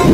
Hello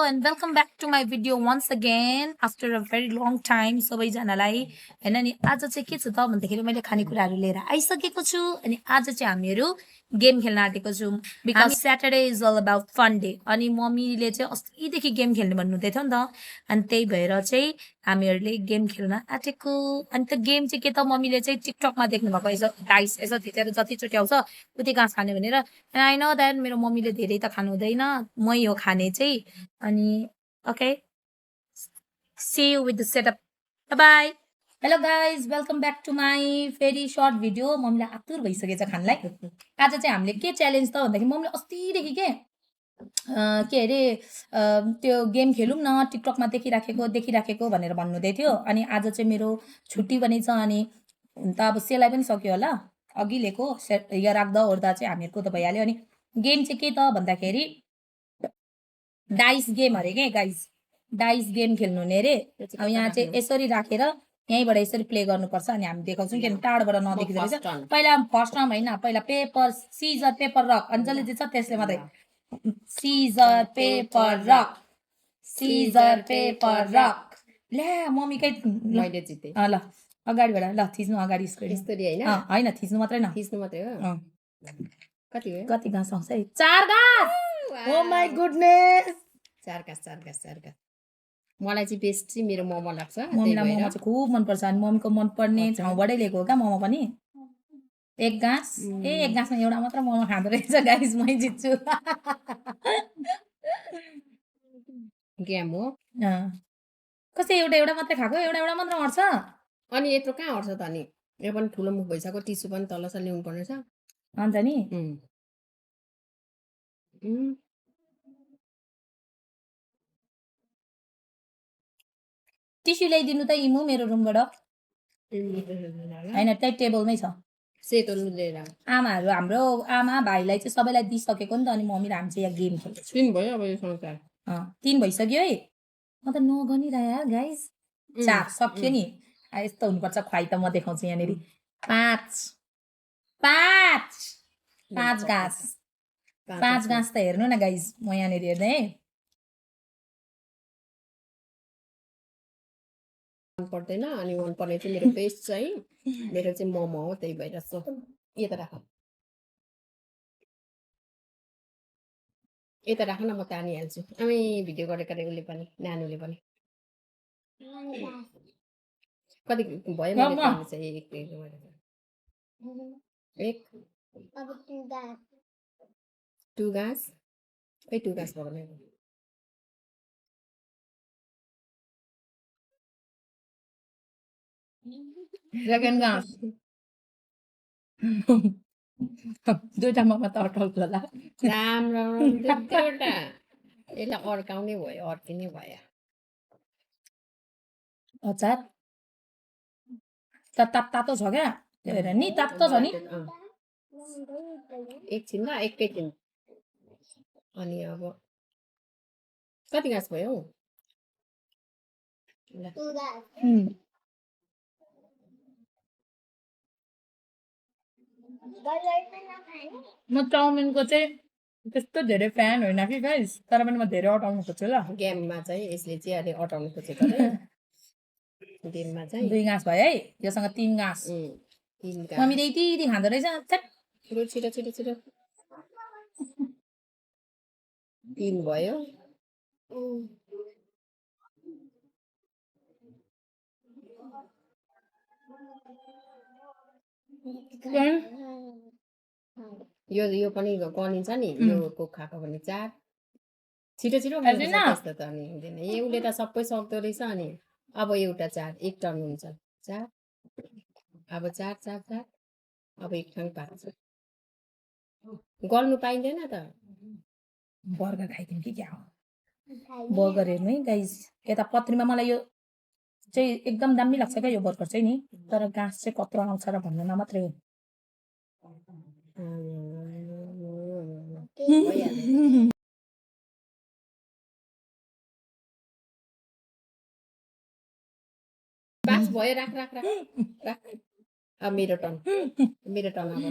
and welcome back to my video once again after a very long time सबैजनालाई हैन नि आज चाहिँ के छ त भन्दाखेरि मैले खानेकुराहरू लिएर आइसकेको छु अनि आज चाहिँ हामीहरू गेम खेल्न आँटेको छौँ because Saturday is all about fun day अनि मम्मीले चाहिँ अस्तिदेखि गेम खेल्ने भन्नुहुँदै थियो नि त अनि त्यही भएर चाहिँ हामीहरूले गेम खेल्न आँटेको अनि त्यो गेम चाहिँ के त मम्मीले चाहिँ टिकटकमा देख्नु भएको यसो डाइस यसो थिचेर जतिचोटि आउँछ उति घाँस खाने भनेर एन्ड आई नो द्याट मेरो मम्मीले धेरै त खानु हुँदैन मै हो खाने चाहिँ अनि okay see you with the setup bye hello guys welcome back to my very short video मम्मीलाई आतुर भइसकेछ खानलाई आज चाहिँ हामीले के च्यालेन्ज त भन्दाखेरि मम्मीले अस्तिदेखि के अरे त्यो गेम खेलौँ न टिकटकमा देखिराखेको भनेर भन्नुहुँदै थियो अनि आज चाहिँ मेरो छुट्टी पनि छ अनि हुन त अब सेलाइ पनि सक्यो होला अघि लिएको यहाँ राख्दा ओर्दा चाहिँ हामीहरूको त भइहाल्यो अनि गेम चाहिँ के त भन्दाखेरि डाइस गेम अरे के गाइस डाइस गेम खेल्नु हुने अरे अब यहाँ चाहिँ यसरी राखेर यहीँबाट यसरी प्ले गर्नुपर्छ अनि हामी देखाउँछौँ किनभने टाढोबाट नदेखिँदो रहेछ पहिला फर्स्ट टाइम होइन पहिला paper scissor paper rock Anjali जे छ त्यसले मात्रै scissor paper rock scissor paper rock ल्या मम्मीकै मैले जिते ल अगाडिबाट ल थिच्नु अगाडि होइन थिच्नु मात्रै न थिच्नु मात्रै हो कति हो कति घाँस आउँछ है 4 घाँस ओ माई गुडनेस 4 घाँस मलाई चाहिँ बेस्ट चाहिँ मेरो मोमो लाग्छ मम्मीलाई मोमो चाहिँ खुब मनपर्छ अनि मम्मीको मनपर्ने ठाउँबाटै लिएको हो क्या मोमो पनि 1 घाँस एक घाँसमा एउटा मात्र मोमो खाँदो रहेछ गाइस मै जित्छु गेम हो कस्तै एउटा मात्रै खाएको एउटा मात्र अट्छ अनि यत्रो कहाँ अट्छ त अनि यो पनि ठुलो मुख भइसक्यो टिस्यु पनि तल छ ल्याउनु पर्ने छ अन्त नि टिस्यु ल्याइदिनु त इमु मेरो रुमबाट होइन त्यही टेबलमै छ सेतो लिएर आमाहरू हाम्रो आमा भाइलाई चाहिँ सबैलाई दिइसकेको नि त अनि मम्मी र हामी चाहिँ यहाँ गेम खेल्दैछौँ 3 भयो अब यो संसार 3 भइसक्यो है म त नगनिरहे गाइस 4 सक्यो नि यस्तो हुनुपर्छ खुवाइ त म देखाउँछु यहाँनिर 5 घाँस 5 घाँस त हेर्नु न गाइस म यहाँनिर हेर्दै है मन पर्दैन अनि मन पर्ने चाहिँ मेरो बेस्ट चाहिँ मेरो चाहिँ मोमो हो त्यही भएर सो यता राख न म तानिहाल्छु आमै भिडियो गरेको उसले पनि नानुले पनि कति भयो मैले तान्नु चाहिँ एक 2 घाँस खै 2 घाँस भयो मेरो सेकेन्ड घाँस दुईटा मोमो त अटाउँछ होला राम्रो दुईवटा यसलाई अड्काउने भयो अड्किने भयो अचार तातो छ क्या त्यो भएर नि तातो छ नि एकछिन ल एकैछिन अनि अब कति घाँस भयो म चाउमिनको चाहिँ त्यस्तो धेरै फ्यान होइन कि गाइस तर पनि म धेरै अटाउनु खोज्छु ल गेममा चाहिँ यसले चाहिँ अलि अटाउनु खोजेको गेममा चाहिँ 2 घाँस भयो है योसँग 3 घाँस मम्मीले यति खाँदो रहेछ छिटो 3 भयो यो पनि गनिन्छ नि यो कोक खाएको भने 4 छिटो त्यस्तो त अनि हुँदैन एउटले त सबै सक्दो रहेछ अनि अब एउटा 4 एक टर्न हुन्छ 4 अब 4 अब एक ठाउँ पाक्छ गर्नु पाइँदैन त बर्गर खाइदिउँ कि क्या हो बर्गर हेर्नु है गाइस यता पत्रीमा मलाई यो चाहिँ एकदम दामी लाग्छ क्या यो बर्गर चाहिँ नि तर घाँस चाहिँ कत्रो आउँछ र भन्नुमा मात्रै हो पास भयो राख अब मेरो टर्न अब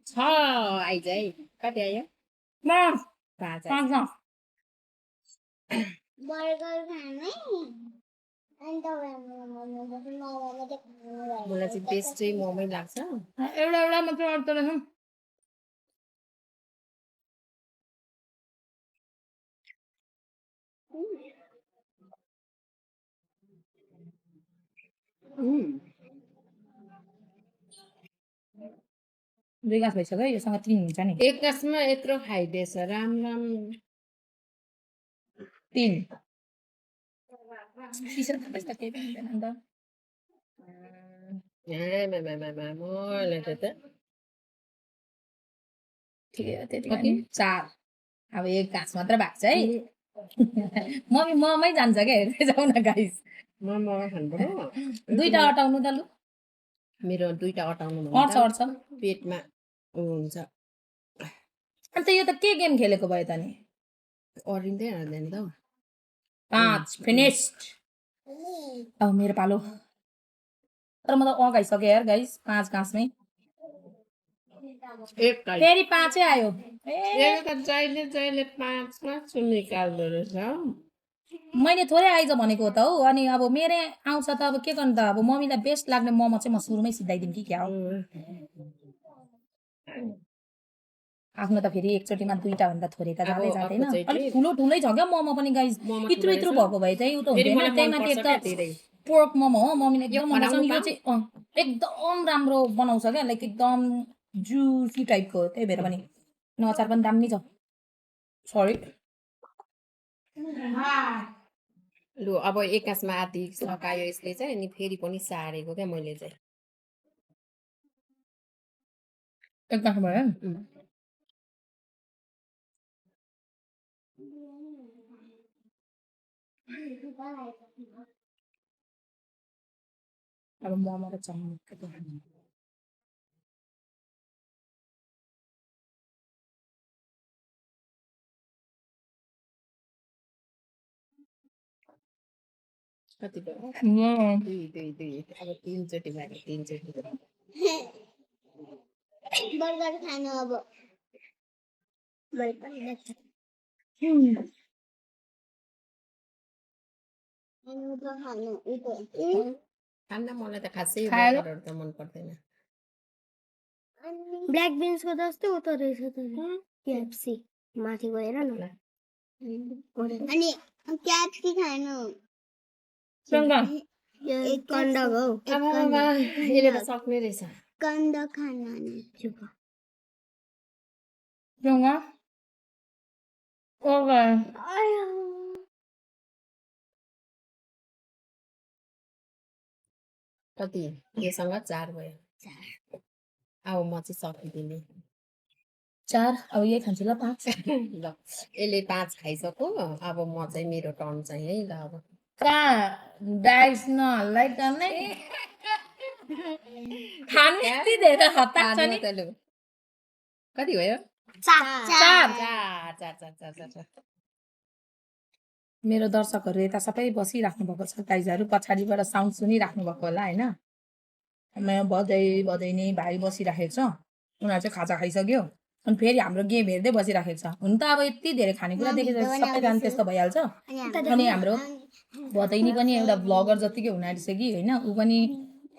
छ आइज है कति आयो पाँच आयो मलाई चाहिँ बेस्ट चाहिँ मोमै लाग्छ एउटा मात्र अड्दो रहेछ दुई गाँस भइसक्यो योसँग 3 हुन्छ नि एक गाँसमा यत्रो खाइदिएछ राम 3 चिसो त त्यस्तो केही पनि हुँदैन नि त मलाई त ठिकै हो त्यति कति 4 अब एक गाँस मात्र भएको छ है ममै जान्छ क्या हेर्दै जाऊ न गाइस मोमो खानु पर्यो दुईटा अटाउनु त लु मेरो दुईटा अटाउनु अट्छ पेटमा हुन्छ अन्त यो त के गेम खेलेको भयो त नि अरिँदै हाल्दैन त 5 फिनिस्ड अब मेरो पालो तर म त अगाइसकेँ यार गाइस 5 गाँसमै फेरि 5 आयो जहिले 5 निकाल्दो रहेछ मैले थोरै आइज भनेको हो त हौ अनि अब मेरै आउँछ त अब के गर्नु त अब मम्मीलाई बेस्ट लाग्ने मोमो चाहिँ म सुरुमै सिधाइदिउँ कि क्या हो आफ्नो त फेरि एकचोटिमा 2टा भन्दा थोरै त जाँदै जाँदैन अलिक ठुलै छ क्या मोमो पनि गाइस यत्रो भएको भए चाहिँ उ त हुँदैन त्यही माथि एक त पोर्क मोमो हो मम्मीले एकदम मन पर्छ यो चाहिँ एकदम राम्रो बनाउँछ क्या लाइक एकदम जुसी टाइपको त्यही भएर पनि अचार पनि दामी छ सरी लु अब एक गाँसमा आधी सकायो यसले चाहिँ अनि फेरि पनि सारेको क्या मैले चाहिँ एक गाँस भयो अब मोमो र चाउमिन कति भयो दुई अब 3चोटि भयो 3चोटि बर्गर खानु अब खान्न मलाई त खासै बर्गरहरू त मन पर्दैन ब्ल्याक बिन्सको जस्तै उतो रहेछ त केएफसी माथि गएर न अनि केएफसी खानु एक कण्ड हो यसले त सक्ने रहेछ कण्ड खानु कति योसँग 4 भयो अब म चाहिँ सकिदिने 4 अब यही खान्छु ल 5 ल यसले 5 खाइसक्यो अब म चाहिँ मेरो टर्न चाहिँ है ल अब कहाँ डाइस नहल्लाई टर्नै खाने यति धेरै हतार छ नि कति भयो 4 मेरो दर्शकहरू यता सबै बसिराख्नु भएको छ गाइजहरू पछाडिबाट साउन्ड सुनिराख्नु भएको होला होइन म बजाइ नै भाइ बसिराखेको छ उनीहरू चाहिँ खाजा खाइसक्यो अनि फेरि हाम्रो गेम हेर्दै बसिराखेको छ हुन त अब यति धेरै खानेकुरा देखेर सबैजना त्यस्तो भइहाल्छ अनि हाम्रो भदैनी पनि एउटा भ्लगर जतिकै हुन आँटिसक्यो कि होइन ऊ पनि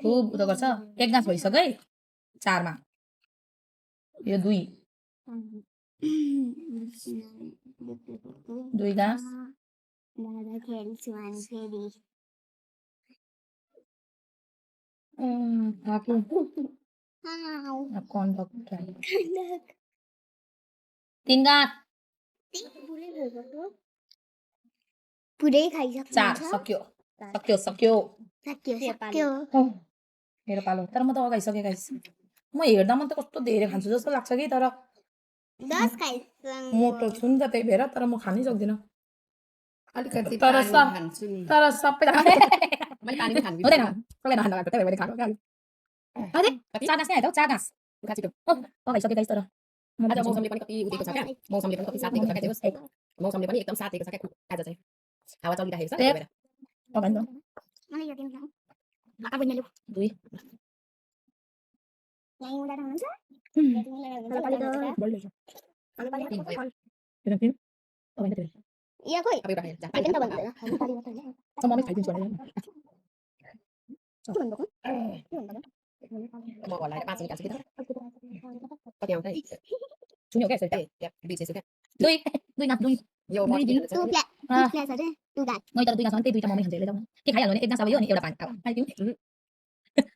खुब उयो गर्छ एक गाँस भइसक्यो है 4मा यो 2 गाँस तीन गाँस पुरै खाइसक्यो 4 सक्यो मेरो पालो तर म त अगाइसकेँ गाइस म हेर्दा म त कस्तो धेरै खान्छु जस्तो लाग्छ कि तर 10 खाइसक्यो मोटो छु नि त त्यही भएर तर म खानै सक्दिनँ अलिकति तर खान्छु नि सबैजना मैले पानी खानु हुँदैन सबैजना खानु भएको त्यही भएर खानु अरे 4 गाँस नै आयो 4 गाँस छिटो अगाइसकेँ गाइस तर आज मौसमले पनि कति उदेको छ क्या मौसमले पनि कति साथ दिएको छ क्या मौसमले पनि एकदम साथ दिएको छ क्या आज चाहिँ हावा चलिरहेको छ त्यही भएर मलाई यो दिन Apa ini lu? 2 Yang udah dengan saya. Hmm. Kalau kali ke Boleh. kalau kali ke Pinang pin. Oh, ini tadi. iya koi. Tapi udah ya. Tapi kan tahu kan? Kalau kali ke Sama mami phải jual ya. Cuman dong. Cuman dong. Mau còn lại 3 sinh cả sinh có nhiều đây. Chúng nhiều cái sẽ Đây, đẹp, bị sẽ Đuôi, đuôi ngập đuôi. nhiều Đuôi món dính. Tu pla. À. Tu pla saja. Tu gat. Ngay từ đuôi ngập đuôi trong mami hàng dễ lấy đâu. Cái khái là nó em đang sao bây giờ này yêu là bạn. Hai tiếng.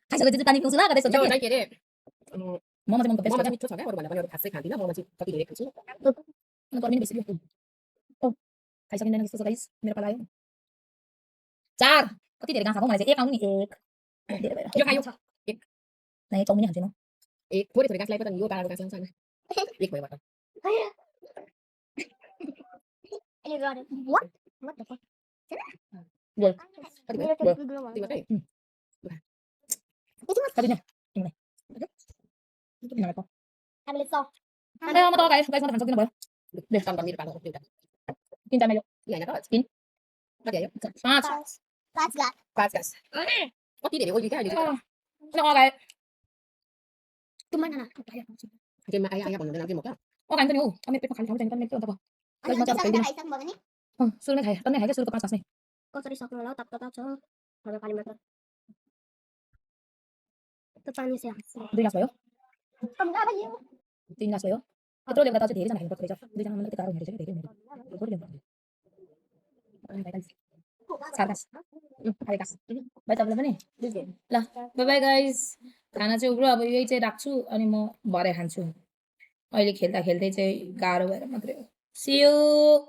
Khai sợ cái tani công sữa cái đấy sợ 저 chắc. 저희끼리 Mama sẽ mong cái 뭐만 best. 좀 초청해 오랜만에 번역 같이 간디나 뭐만 지 저기 되게 같이 Nó còn mình bị sữa. Oh, khai sợ cái này nó guys. Mira pala yun. Char. Có tí để gang sao không mà sẽ ép không nhỉ? 이거 가요 Này trong mình hàng gì nó. 이 보리 소리가 슬라이드는 이거 바라고 가서 항상 이거 뭐야 Ini gua ada. What? What the fuck? Rồi. 어디 Ini 뭐야 ada dulu mah. 이거 돼 Itu mas. Cái gì nhỉ? Cái này. Cái này có. Ambil so. Đây mà to cái nó thằng cái nó bơi. 네 깜깜 미리 바로 됐다 Tin tay mày vô. 이거 아니야 In. 어디야 À. Pas gat. 가스 어디 내려 이게 아니지 Nó có cái. Tu mana nak? 이게 막 아야 먹는 게 뭐야 Có cái tên yêu. Ông biết phải khánh tên tên tao. Ano Mas kita masarap ada kayo. isang baga ni? Sulit na kaya. Tanay kaya sulit ka pas ni. Kau sorry sok lalau tap tap so. Kalau kalimat tu. Tepatnya siya. Duy nas ba yo? Kamu nggak apa yun? Tingnas ba yo? Ito lang kata sa diri sa nakin ko sa. Duy sa naman kita karo sa diri. Ko rin. Ano tayo? Sarkas. Harikas. Bye tabla पनि. ल bye bye guys. खाना चाहिँ उब्रो अब यही चाहिँ राख्छु अनि म भरे खान्छु. अहिले खेल्दा खेल्दै चाहिँ गाह्रो भएर मात्रै हो. See you.